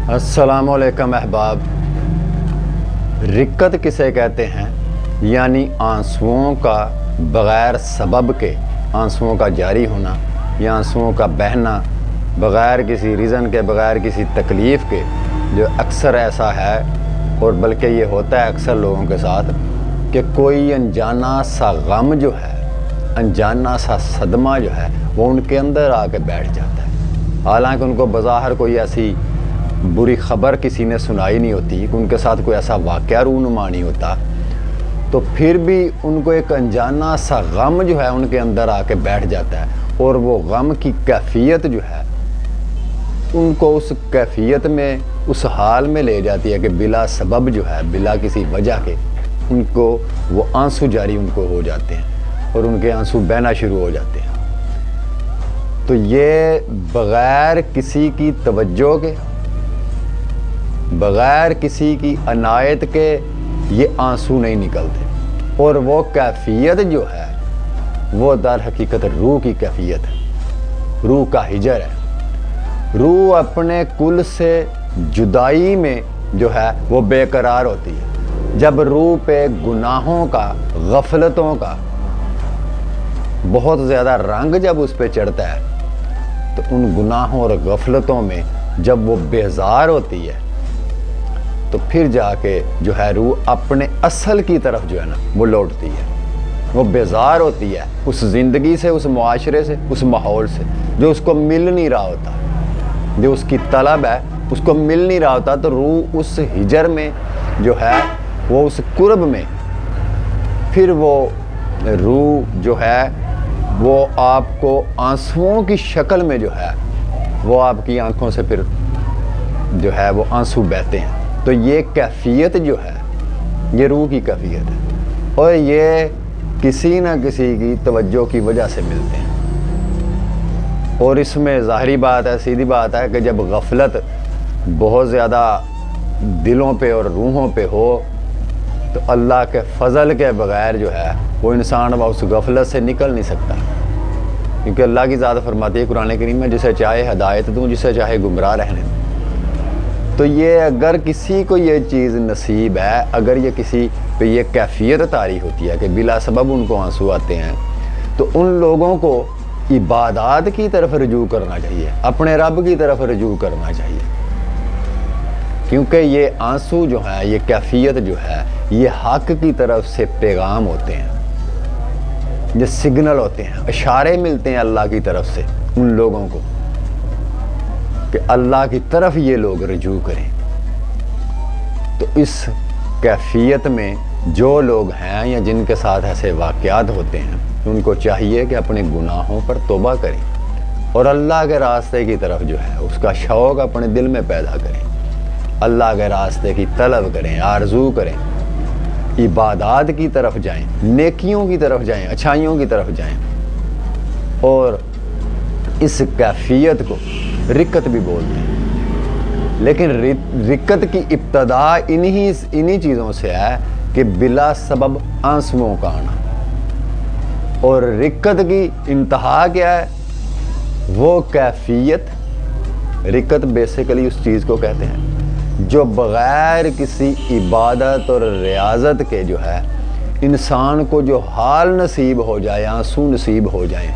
अस्सलामुअलैकुम अहबाब। रिक्कत किसे कहते हैं? यानी आंसुओं का बग़ैर सबब के आंसुओं का जारी होना या आंसुओं का बहना बग़ैर किसी रीज़न के, बग़ैर किसी तकलीफ़ के, जो अक्सर ऐसा है और बल्कि ये होता है अक्सर लोगों के साथ कि कोई अनजाना सा गम जो है, अनजाना सा सदमा जो है वो उनके अंदर आके बैठ जाता है। हालांकि उनको बज़ाहिर कोई ऐसी बुरी ख़बर किसी ने सुनाई नहीं होती कि उनके साथ कोई ऐसा वाक़या रूनुमा नहीं होता, तो फिर भी उनको एक अनजाना सा गम जो है उनके अंदर आके बैठ जाता है और वो गम की कैफियत जो है उनको उस कैफियत में, उस हाल में ले जाती है कि बिला सबब जो है, बिला किसी वजह के उनको वो आंसू जारी उनको हो जाते हैं और उनके आंसू बहना शुरू हो जाते हैं। तो ये बग़ैर किसी की तवज्जो के, बग़ैर किसी की अनायत के ये आंसू नहीं निकलते और वो कैफियत जो है वो दर हकीकत रूह की कैफियत है। रूह का हिजर है। रूह अपने कुल से जुदाई में जो है वो बेकरार होती है। जब रूह पे गुनाहों का, गफलतों का बहुत ज़्यादा रंग जब उस पे चढ़ता है तो उन गुनाहों और गफलतों में जब वो बेजार होती है तो फिर जाके जो है रूह अपने असल की तरफ जो है ना वो लौटती है। वो बेजार होती है उस ज़िंदगी से, उस मुआशरे से, उस माहौल से जो उसको मिल नहीं रहा होता, जो उसकी तलब है उसको मिल नहीं रहा होता। तो रूह उस हिजर में जो है वो उस कुर्ब में फिर वो रूह जो है वो आपको आंसुओं की शक्ल में जो है वो आपकी आंखों से फिर जो है वो आंसू बहते हैं। तो ये कैफियत जो है ये रूह की कैफियत है और ये किसी न किसी की तवज्जो की वजह से मिलते हैं। और इसमें ज़ाहिरी बात है, सीधी बात है कि जब गफलत बहुत ज़्यादा दिलों पे और रूहों पे हो तो अल्लाह के फ़ज़ल के बग़ैर जो है वो इंसान उस गफलत से निकल नहीं सकता, क्योंकि अल्लाह की ज़ात फरमाती है कुरान करीम में, जिसे चाहे हदायत दूँ, जिसे चाहे गुमराह रहने दूँ। तो ये अगर किसी को ये चीज़ नसीब है, अगर ये किसी पे ये कैफियत तारी होती है कि बिला सबब उनको आंसू आते हैं, तो उन लोगों को इबादत की तरफ रुजू करना चाहिए, अपने रब की तरफ रुजू करना चाहिए। क्योंकि ये आंसू जो है, ये कैफियत जो है, ये हक की तरफ से पैगाम होते हैं, ये सिग्नल होते हैं, इशारे मिलते हैं अल्लाह की तरफ से उन लोगों को कि अल्लाह की तरफ ये लोग रुजू करें। तो इस कैफियत में जो लोग हैं या जिनके साथ ऐसे वाक़यात होते हैं उनको चाहिए कि अपने गुनाहों पर तौबा करें और अल्लाह के रास्ते की तरफ जो है उसका शौक़ अपने दिल में पैदा करें, अल्लाह के रास्ते की तलब करें, आरज़ू करें, इबादत की तरफ जाएं, नेकियों की तरफ जाएं, अच्छाइयों की तरफ जाएं। और इस कैफियत को रिक्कत भी बोलते हैं। लेकिन रिक्कत की इब्तदा इन्हीं चीज़ों से है कि बिला सबब आंसुओं का आना। और रिक्कत की इंतहा क्या है? वो कैफियत, रिक्कत बेसिकली उस चीज़ को कहते हैं जो बग़ैर किसी इबादत और रियाजत के जो है इंसान को जो हाल नसीब हो जाए, आंसू नसीब हो जाए,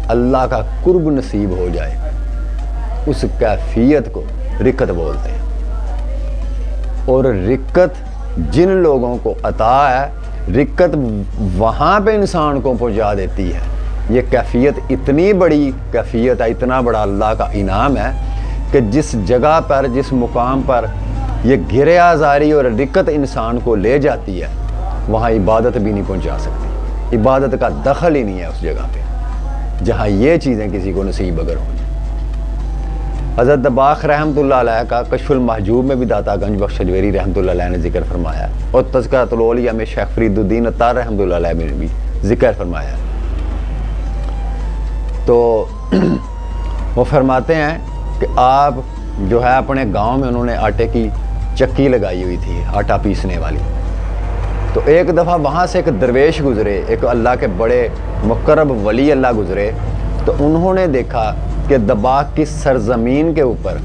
अल्लाह का कुर्ब नसीब हो जाए, उस कैफियत को रिक्कत बोलते हैं। और रिक्कत जिन लोगों को अता है, रिक्कत वहाँ पे इंसान को पहुँचा देती है। ये कैफियत इतनी बड़ी कैफियत है, इतना बड़ा अल्लाह का इनाम है कि जिस जगह पर, जिस मुकाम पर ये गिरे आज़ारी और रिक्कत इंसान को ले जाती है वहाँ इबादत भी नहीं पहुँचा सकती। इबादत का दखल ही नहीं है उस जगह पे जहाँ ये चीज़ें किसी को नसीब अगर हो जाए। हज़रत दबाख रहमतुल्लाह अलैह का कश्फुल महजूब में भी दाता गंज बख्श अजमेरी रहमतुल्लाह अलैह ने जिक्र फरमाया और तज़किरतुल औलिया में शेख फरीदुद्दीन अत्तार रहमतुल्लाह अलैह ने भी जिक्र फरमाया। तो वो फरमाते हैं कि आप जो है अपने गांव में उन्होंने आटे की चक्की लगाई हुई थी, आटा पीसने वाली। तो एक दफ़ा वहाँ से एक दरवेश गुज़रे, एक अल्लाह के बड़े मुकर्रब वली अल्लाह गुज़रे। तो उन्होंने देखा कि दबाग की सरजमीन के ऊपर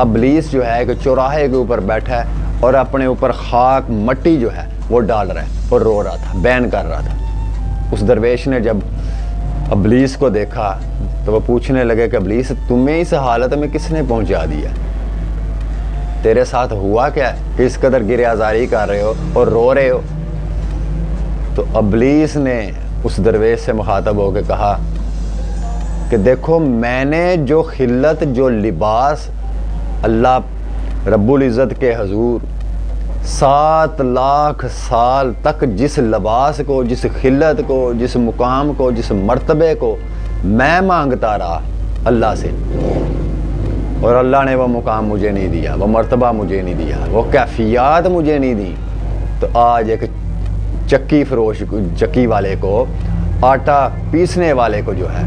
इब्लीस जो है कि चौराहे के ऊपर बैठा है और अपने ऊपर खाक मट्टी जो है वो डाल रहा है और रो रहा था, बैन कर रहा था। उस दरवेश ने जब इब्लीस को देखा तो वो पूछने लगे कि इब्लीस, तुम्हें इस हालत में किसने पहुंचा दिया? तेरे साथ हुआ क्या कि इस कदर गिरियाजारी कर रहे हो और रो रहे हो? तो इब्लीस ने उस दरवेश से मुखातब होकर कहा कि देखो, मैंने जो खिल्लत, जो लिबास अल्लाह रब्बुल इज़्ज़त के हजूर 7 लाख साल तक जिस लिबास को, जिस खिल्लत को, जिस मुकाम को, जिस मर्तबे को मैं मांगता रहा अल्लाह से, और अल्लाह ने वो मुकाम मुझे नहीं दिया, वो मर्तबा मुझे नहीं दिया, वो कैफियत मुझे नहीं दी, तो आज एक चक्की फरोश, चक्की वाले को, आटा पीसने वाले को जो है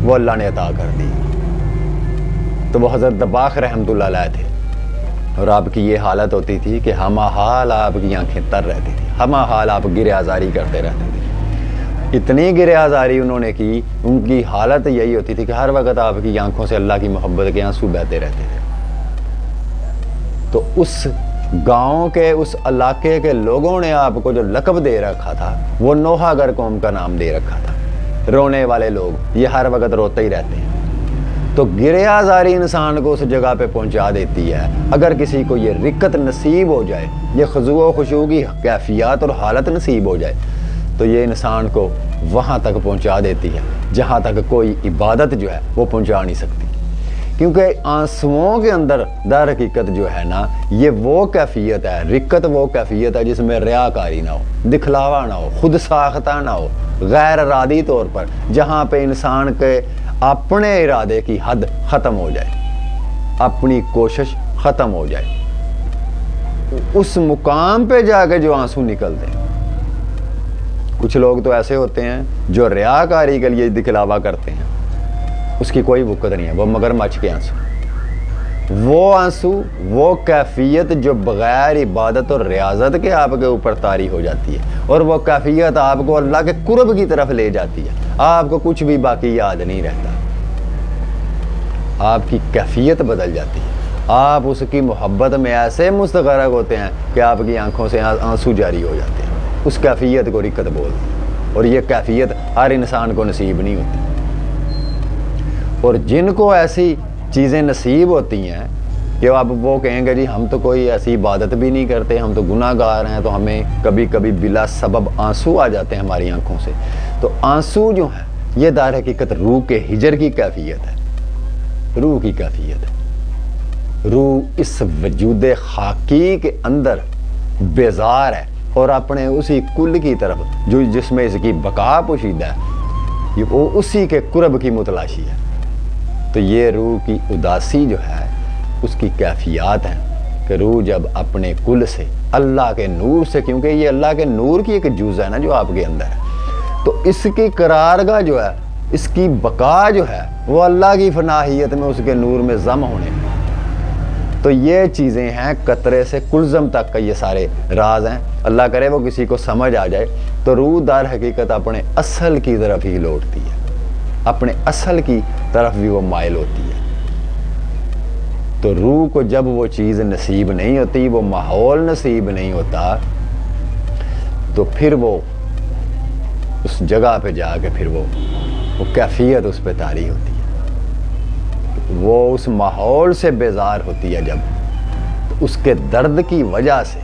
वो अल्लाह ने अता कर दी। तो वो हज़रत दब्बाग़ रहमतुल्लाह अलैह थे और आपकी ये हालत होती थी कि हमा हाल आपकी आंखें तर रहती थी, हमा हाल आप गिरे आज़ारी करते रहते थे। इतनी गिरे आज़ारी उन्होंने की, उनकी हालत यही होती थी कि हर वक्त आपकी आंखों से अल्लाह की मोहब्बत के आंसू बहते रहते थे। तो उस गांव के, उस इलाके के लोगों ने आपको जो लक़ब दे रखा था वो नोहागर कौम का नाम दे रखा था, रोने वाले लोग, ये हर वक्त रोते ही रहते हैं। तो गिरियाजारी इंसान को उस जगह पे पहुंचा देती है। अगर किसी को ये रिक्कत नसीब हो जाए, ये खुशू खुशू की कैफियत और हालत नसीब हो जाए, तो ये इंसान को वहाँ तक पहुंचा देती है जहाँ तक कोई इबादत जो है वो पहुंचा नहीं सकती। क्योंकि आंसुओं के अंदर दर हकीकत जो है ना, ये वो कैफियत है, रिक्कत वो कैफियत है जिसमें रियाकारी ना हो, दिखलावा ना हो, खुद साख्ता ना हो, गैर इरादी तौर पर, जहाँ पे इंसान के अपने इरादे की हद ख़त्म हो जाए, अपनी कोशिश ख़त्म हो जाए, उस मुकाम पे जाके जो आंसू निकलते हैं। कुछ लोग तो ऐसे होते हैं जो रियाकारी के लिए दिखलावा करते हैं, उसकी कोई वक़्त नहीं है, वो मगरमच्छ के आंसू, वो आंसू, वो कैफियत जो बग़ैर इबादत और रियाजत के आपके ऊपर तारी हो जाती है, और वो कैफियत आपको अल्लाह के कुर्ब की तरफ ले जाती है। आपको कुछ भी बाकी याद नहीं रहता, आपकी कैफियत बदल जाती है, आप उसकी मोहब्बत में ऐसे मुस्तग़रक़ होते हैं कि आपकी आंखों से आंसू जारी हो जाते हैं। उस कैफियत को रिक्कत बोलते हैं, और ये कैफियत हर इंसान को नसीब नहीं होती। और जिनको ऐसी चीज़ें नसीब होती हैं कि अब वो कहेंगे जी हम तो कोई ऐसी इबादत भी नहीं करते, हम तो गुनाहगार हैं, तो हमें कभी कभी बिला सबब आंसू आ जाते हैं हमारी आंखों से। तो आंसू जो है ये दार हकीकत रूह के हिजर की कैफियत है, रूह की कैफियत है। रूह इस वजूद खाकी के अंदर बेजार है और अपने उसी कुल की तरफ जो जिसमें इसकी बका पोशीदा है, वो उसी के कुर्ब की मुतलाशी है। तो ये रूह की उदासी जो है उसकी कैफियत है कि रूह जब अपने कुल से, अल्लाह के नूर से, क्योंकि ये अल्लाह के नूर की एक जुज़ है ना जो आपके अंदर है, तो इसकी करारगाह जो है, इसकी बका जो है वो अल्लाह की फनाहियत में, उसके नूर में जम होने। तो ये चीज़ें हैं कतरे से कुलज़म तक का, ये सारे राज हैं। अल्लाह करे वो किसी को समझ आ जाए तो रूह दार हकीकत अपने असल की तरफ ही लौटती है, अपने असल की तरफ भी वो माइल होती है। तो रूह को जब वो चीज़ नसीब नहीं होती, वो माहौल नसीब नहीं होता, तो फिर वो उस जगह पे जाके फिर वो कैफियत उस पर तारी होती है। वो उस माहौल से बेजार होती है जब, तो उसके दर्द की वजह से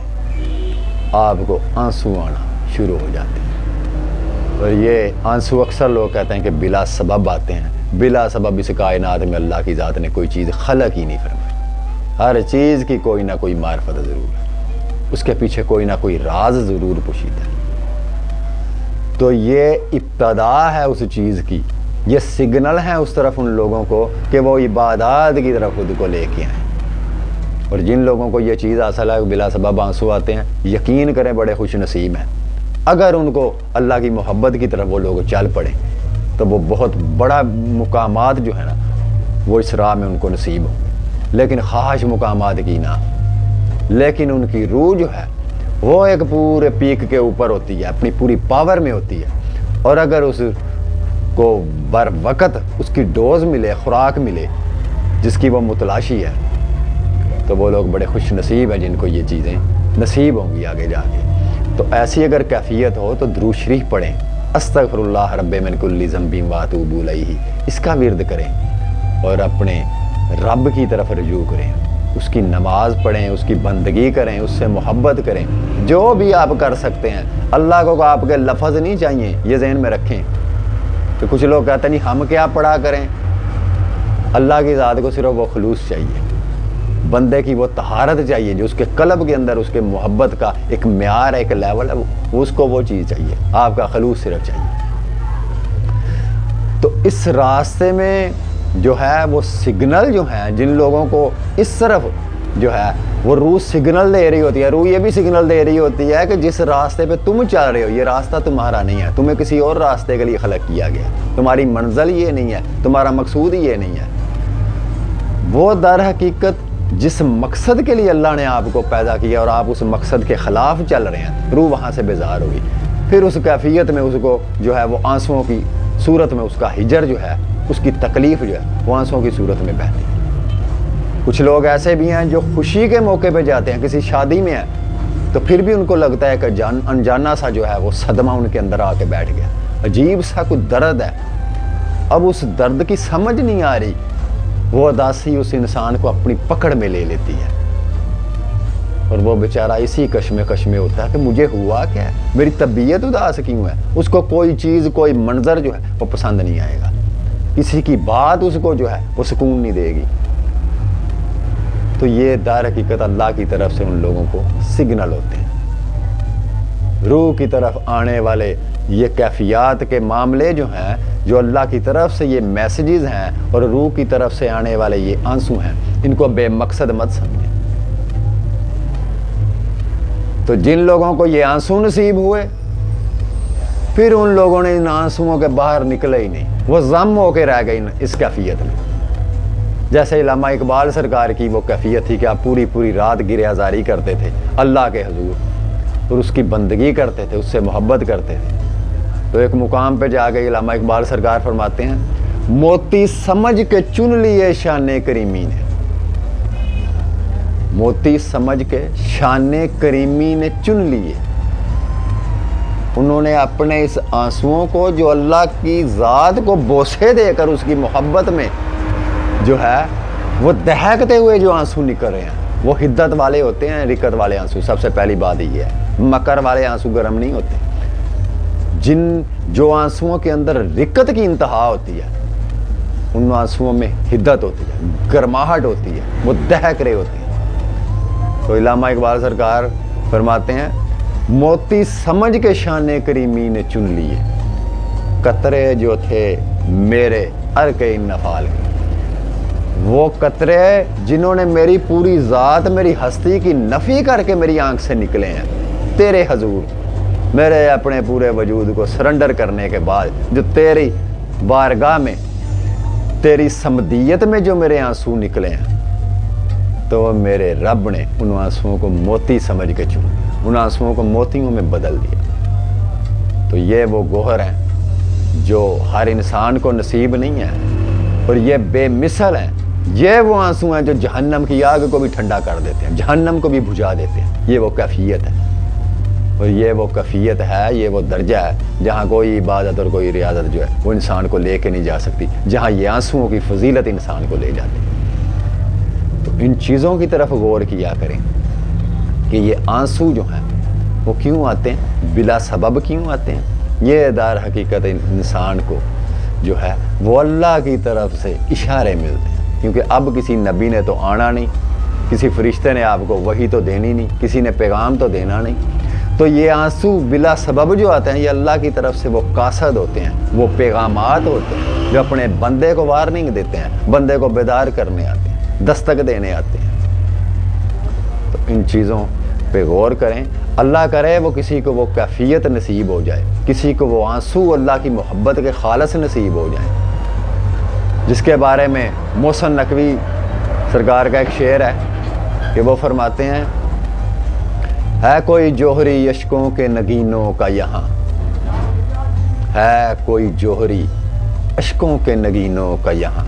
आपको आंसू आना शुरू हो जाते हैं। और ये आंसू अक्सर लोग कहते हैं कि बिला सबब आते हैं। बिला सबब इस कायनात में अल्लाह की ज़ात ने कोई चीज़ खलक ही नहीं फरमाई। हर चीज़ की कोई ना कोई मार्फत ज़रूर है, उसके पीछे कोई ना कोई राज ज़रूर पोशीदा है। तो ये इब्तदा है उस चीज़ की, ये सिग्नल है उस तरफ उन लोगों को कि वो इबादत की तरफ खुद को लेके आए। और जिन लोगों को ये चीज़ हासिल है, बिला सबब आंसू आते हैं, यकीन करें बड़े खुश नसीब हैं। अगर उनको अल्लाह की मोहब्बत की तरफ वो लोग चल पड़े तो वो बहुत बड़ा मुकामात जो है ना वो इस राह में उनको नसीब हो, लेकिन ख्वाहिश मुकामात की ना। लेकिन उनकी रूह जो है वो एक पूरे पीक के ऊपर होती है, अपनी पूरी पावर में होती है। और अगर उसको बर वक़्त उसकी डोज मिले, खुराक मिले जिसकी वो मुतलाशी है, तो वो लोग बड़े खुश नसीब हैं जिनको ये चीज़ें नसीब होंगी आगे जाके। तो ऐसी अगर कैफियत हो तो दुरूद शरीफ पढ़ें, अस्तगफिरुल्लाह रब्बे मिन कुल्ली ज़ंबिन व अतूबु इलैहि, इसका विर्द करें और अपने रब की तरफ रुजू करें, उसकी नमाज पढ़ें, उसकी बंदगी करें, उससे मोहब्बत करें। जो भी आप कर सकते हैं, अल्लाह को आपके लफ्ज़ नहीं चाहिए, ये ज़हन में रखें। तो कुछ लोग कहते नहीं हम क्या पढ़ा करें, अल्लाह की ज़ात को सिर्फ वो खलूस चाहिए, बंदे की वो तहारत चाहिए, जो उसके कल्ब के अंदर उसके मोहब्बत का एक म्यार है, एक लेवल है, उसको वो चीज़ चाहिए, आपका खलूस सिर्फ चाहिए। तो इस रास्ते में जो है वो सिग्नल जो है, जिन लोगों को इस तरफ जो है वो रूह सिग्नल दे रही होती है, रूह ये भी सिग्नल दे रही होती है कि जिस रास्ते पे तुम चल रहे हो ये रास्ता तुम्हारा नहीं है, तुम्हें किसी और रास्ते के लिए खलक किया गया, तुम्हारी मंजिल ये नहीं है, तुम्हारा मकसूद ये नहीं है। वो दर हकीकत जिस मकसद के लिए अल्लाह ने आपको पैदा किया और आप उस मकसद के ख़िलाफ़ चल रहे हैं, रूह वहाँ से बेजार हुई। फिर उस कैफियत में उसको जो है वो आंसुओं की सूरत में उसका हिजर जो है, उसकी तकलीफ़ जो है वो आंसुओं की सूरत में बहती है। कुछ लोग ऐसे भी हैं जो खुशी के मौके पे जाते हैं, किसी शादी में है तो फिर भी उनको लगता है कि अनजाना सा जो है वो सदमा उनके अंदर आके बैठ गया, अजीब सा कुछ दर्द है। अब उस दर्द की समझ नहीं आ रही, वो उदासी उस इंसान को अपनी पकड़ में ले लेती है और वो बेचारा इसी कश्मे होता है कि मुझे हुआ क्या है, मेरी तबीयत उदास क्यों है। उसको कोई चीज़, कोई मंजर जो है वो पसंद नहीं आएगा, किसी की बात उसको जो है वो सुकून नहीं देगी। तो ये दर हकीकत अल्लाह की तरफ से उन लोगों को सिग्नल होते हैं। रूह की तरफ आने वाले ये कैफियत के मामले जो हैं, जो अल्लाह की तरफ से ये मैसेजेस हैं और रूह की तरफ से आने वाले ये आंसू हैं, इनको बेमकसद मत समझें। तो जिन लोगों को ये आंसू नसीब हुए, फिर उन लोगों ने इन आंसुओं के बाहर निकले ही नहीं, वो ज़म होके रह गए इस कैफियत में। जैसे इल्लामा इकबाल सरकार की वो कैफियत थी कि आप पूरी पूरी रात गिरयाजारी करते थे अल्लाह के हुजूर और उसकी बंदगी करते थे, उससे मोहब्बत करते थे। तो एक मुकाम पे जाके इल्लामा इकबाल सरकार फरमाते हैं, मोती समझ के चुन लिए शाने करीमी ने, मोती समझ के शाने करीमी ने चुन लिए। उन्होंने अपने इस आंसुओं को, जो अल्लाह की ज़ात को बोसे देकर उसकी मोहब्बत में जो है वो दहकते हुए जो आंसू निकल रहे हैं, वो हिद्दत वाले होते हैं, रिकत वाले आंसू। सबसे पहली बात ये है, मकर वाले आंसू गर्म नहीं होते। जो आंसुओं के अंदर रिकत की इंतहा होती है, उन आंसुओं में हिद्दत होती है, गर्माहट होती है, वो दहक रहे होते हैं। तो इल्लामा इकबाल सरकार फरमाते हैं, मोती समझ के शाने करीमी ने चुन लिए, कतरे जो थे मेरे अर्के नफाल के। वो कतरे जिन्होंने मेरी पूरी ज़ात, मेरी हस्ती की नफ़ी करके मेरी आंख से निकले हैं, तेरे हजूर, मेरे अपने पूरे वजूद को सरेंडर करने के बाद, जो तेरी बारगाह में, तेरी समदियत में जो मेरे आंसू निकले हैं, तो मेरे रब ने उन आंसुओं को मोती समझ के चुना, उन आंसुओं को मोतियों में बदल दिया। तो ये वो गोहर हैं जो हर इंसान को नसीब नहीं है, और ये बेमिसल हैं। ये वो आंसू हैं जो जहन्नम की आग को भी ठंडा कर देते हैं, जहन्नम को भी बुझा देते हैं। ये वो कैफियत है, और ये वो कैफियत है, ये वो दर्जा है जहाँ कोई इबादत और कोई रियाजत जो है वो इंसान को लेके नहीं जा सकती, जहाँ ये आंसुओं की फजीलत इंसान को ले जाती है। तो इन चीज़ों की तरफ गौर किया करें कि ये आंसू जो हैं वो क्यों आते हैं, बिला सबब क्यों आते हैं। ये दार हकीकत इंसान को जो है वो अल्लाह की तरफ से इशारे मिलते हैं, क्योंकि अब किसी नबी ने तो आना नहीं, किसी फरिश्ते ने आपको वही तो देनी नहीं, किसी ने पैगाम तो देना नहीं। तो ये आंसू बिला सबब जो आते हैं, ये अल्लाह की तरफ से वो कासद होते हैं, वो पैगामात होते हैं जो अपने बंदे को वार्निंग देते हैं, बंदे को बेदार करने आते हैं, दस्तक देने आते हैं। तो इन चीज़ों पे गौर करें। अल्लाह करे वो किसी को वो कैफियत नसीब हो जाए, किसी को वो आंसू अल्लाह की मोहब्बत के खालस नसीब हो जाए, जिसके बारे में मोहसिन नकवी सरकार का एक शेर है कि वो फरमाते हैं, है कोई जोहरी अश्कों के नगीनों का यहाँ, है कोई जोहरी अश्कों के नगीनों का यहाँ,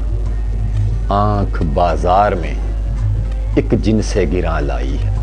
आँख बाजार में एक जिनसे गिरा लाई है।